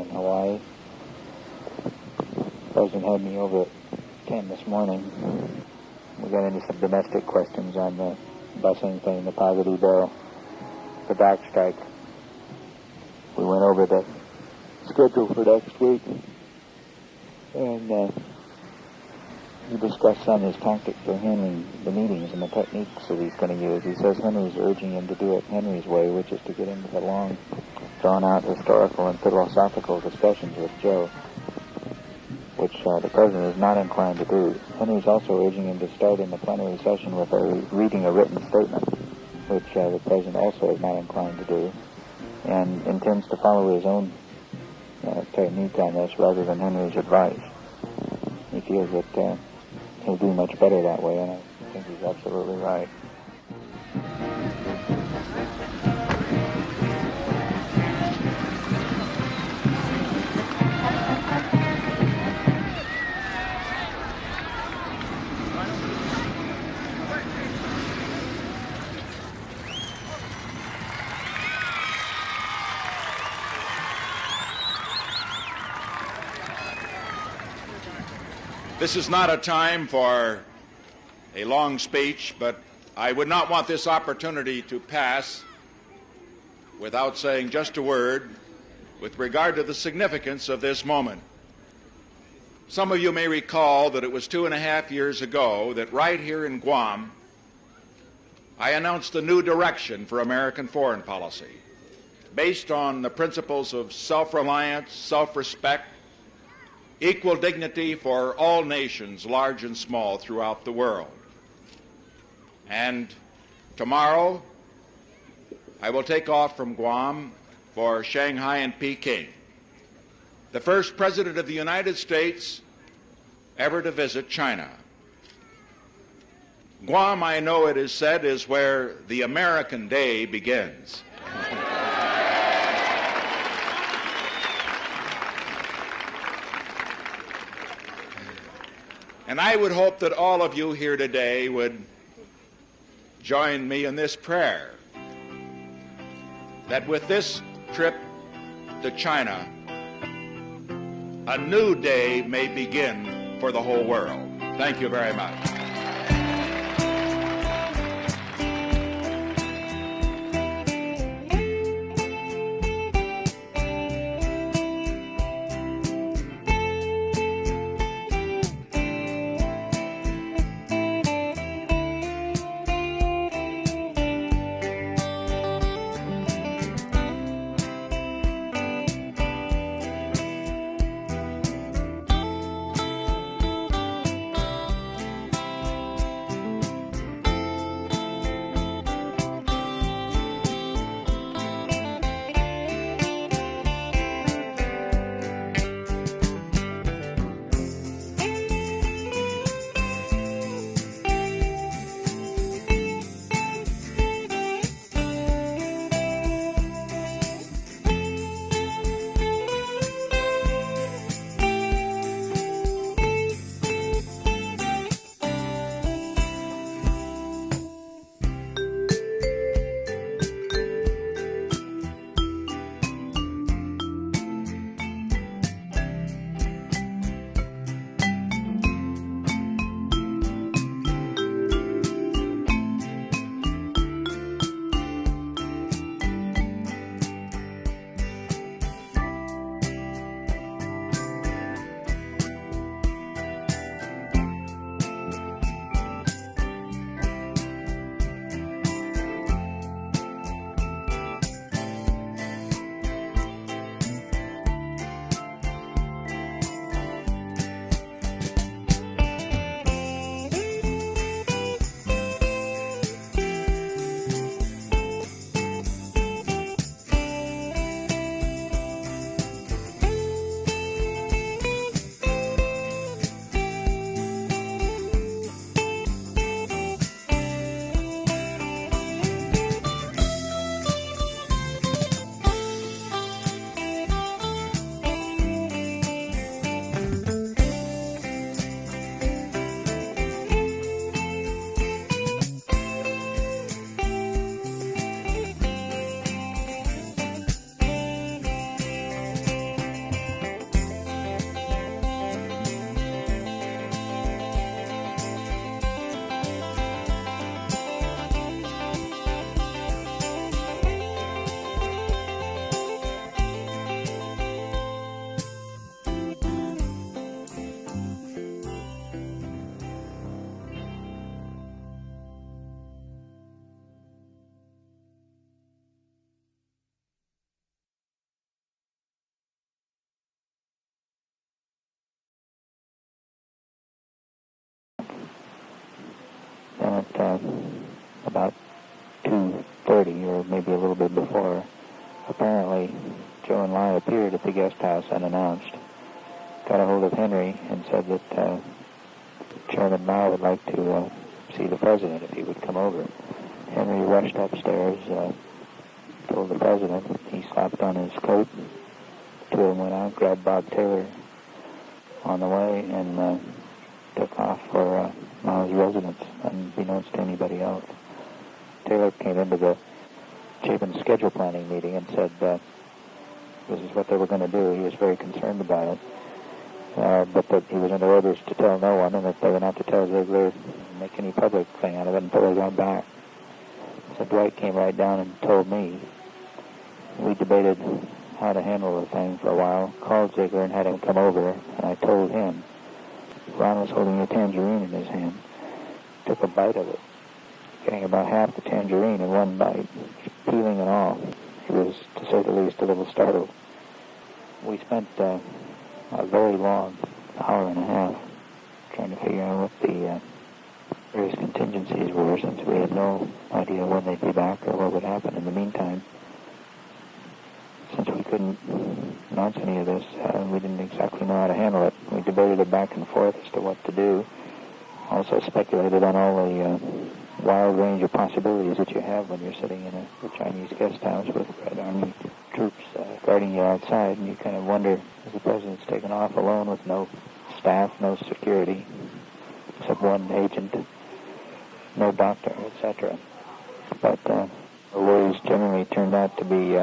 in Hawaii. The President had me over at 10 this morning. We got into some domestic questions on the busing thing, the poverty bill, the dock strike. We went over the schedule for next week, and he discussed some of his tactics for handling the meetings and the techniques that he's going to use. He says Henry's urging him to do it Henry's way, which is to get into the long, drawn-out historical and philosophical discussions with Joe, which the President is not inclined to do. Henry's also urging him to start in the plenary session with reading a written statement, which the President also is not inclined to do, and intends to follow his own technique on this rather than Henry's advice. He feels that he'll do much better that way, and I think he's absolutely right. This is not a time for a long speech, but I would not want this opportunity to pass without saying just a word with regard to the significance of this moment. Some of you may recall that it was 2.5 years ago that right here in Guam, I announced a new direction for American foreign policy based on the principles of self-reliance, self-respect, equal dignity for all nations, large and small, throughout the world. And tomorrow, I will take off from Guam for Shanghai and Peking, the first President of the United States ever to visit China. Guam, I know it is said, is where the American day begins. And I would hope that all of you here today would join me in this prayer, that with this trip to China, a new day may begin for the whole world. Thank you very much. about 2:30 or maybe a little bit before, apparently Joe and Lai appeared at the guest house unannounced, got a hold of Henry and said that Chairman Mao would like to see the president if he would come over. Henry rushed upstairs, told the president. He slapped on his coat. Two of them went out, grabbed Bob Taylor on the way, and took off for Mao's residence, unbeknownst to anybody else. Taylor came into the Chapin schedule planning meeting and said this is what they were going to do. He was very concerned about it, but that he was under orders to tell no one, and that they were not to tell Ziegler, make any public thing out of it until they got back. So Dwight came right down and told me. We debated how to handle the thing for a while, called Ziegler and had him come over, and I told him. Ron was holding a tangerine in his hand, took a bite of it, getting about half the tangerine in one bite, peeling and all. He was, to say the least, a little startled. We spent a very long hour and a half trying to figure out what the various contingencies were, since we had no idea when they'd be back or what would happen in the meantime. Since we couldn't announce any of this, we didn't exactly know how to handle it. We debated it back and forth as to what to do. Also speculated on all the wild range of possibilities that you have when you're sitting in a Chinese guest house with Red Army troops guarding you outside, and you kind of wonder, as the president's taken off alone with no staff, no security, except one agent, no doctor, etc. But the worries generally turned out to be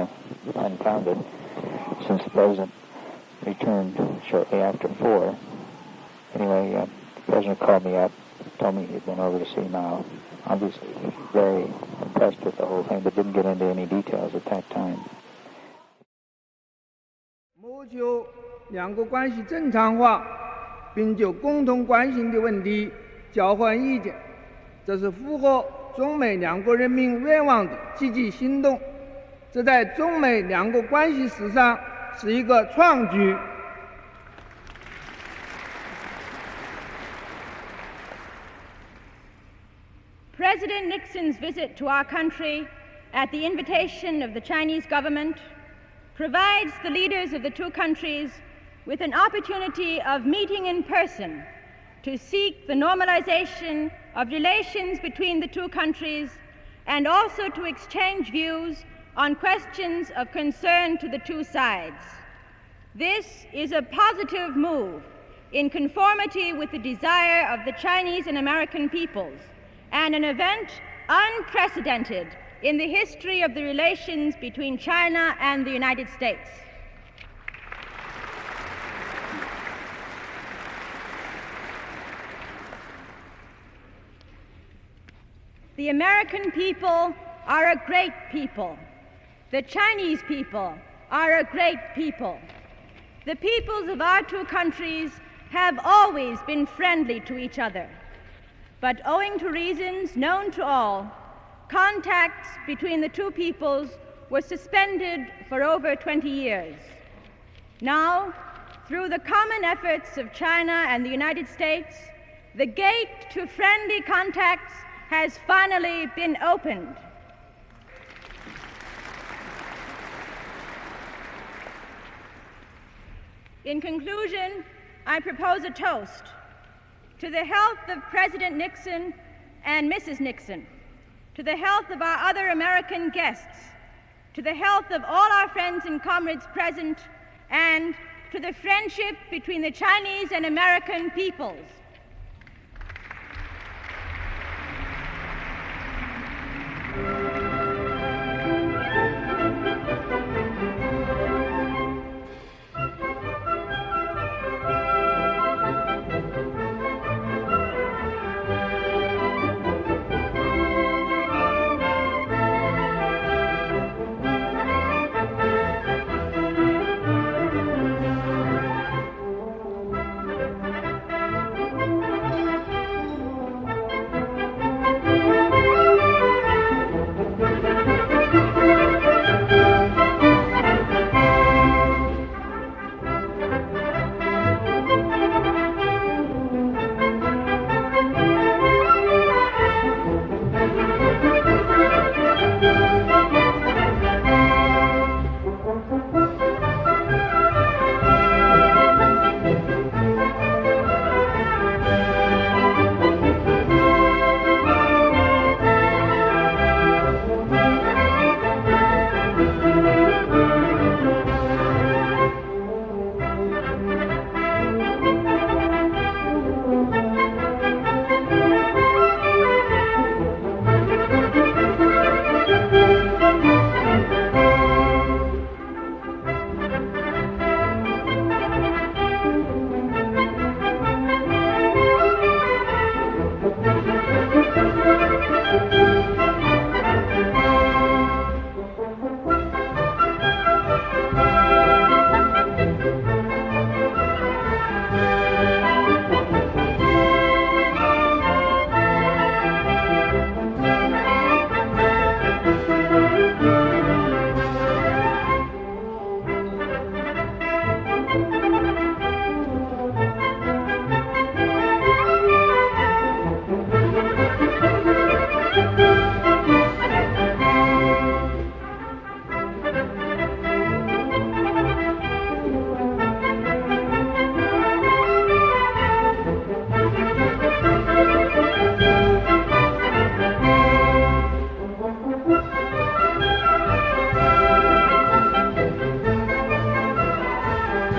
unfounded, since the president returned shortly after 4. Anyway, the president called me up, told me he'd been over to see Mao. Obviously, he was very impressed with the whole thing, but didn't get into any details at that time. 谋求两国关系正常化，并就共同关心的问题交换意见，这是符合中美两国人民愿望的积极行动。这在中美两国关系史上是一个创举。President Nixon's visit to our country at the invitation of the Chinese government provides the leaders of the two countries with an opportunity of meeting in person to seek the normalization of relations between the two countries and also to exchange views on questions of concern to the two sides. This is a positive move in conformity with the desire of the Chinese and American peoples, and an event unprecedented in the history of the relations between China and the United States. The American people are a great people. The Chinese people are a great people. The peoples of our two countries have always been friendly to each other. But owing to reasons known to all, contacts between the two peoples were suspended for over 20 years. Now, through the common efforts of China and the United States, the gate to friendly contacts has finally been opened. In conclusion, I propose a toast to the health of President Nixon and Mrs. Nixon, to the health of our other American guests, to the health of all our friends and comrades present, and to the friendship between the Chinese and American peoples.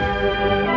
Thank you.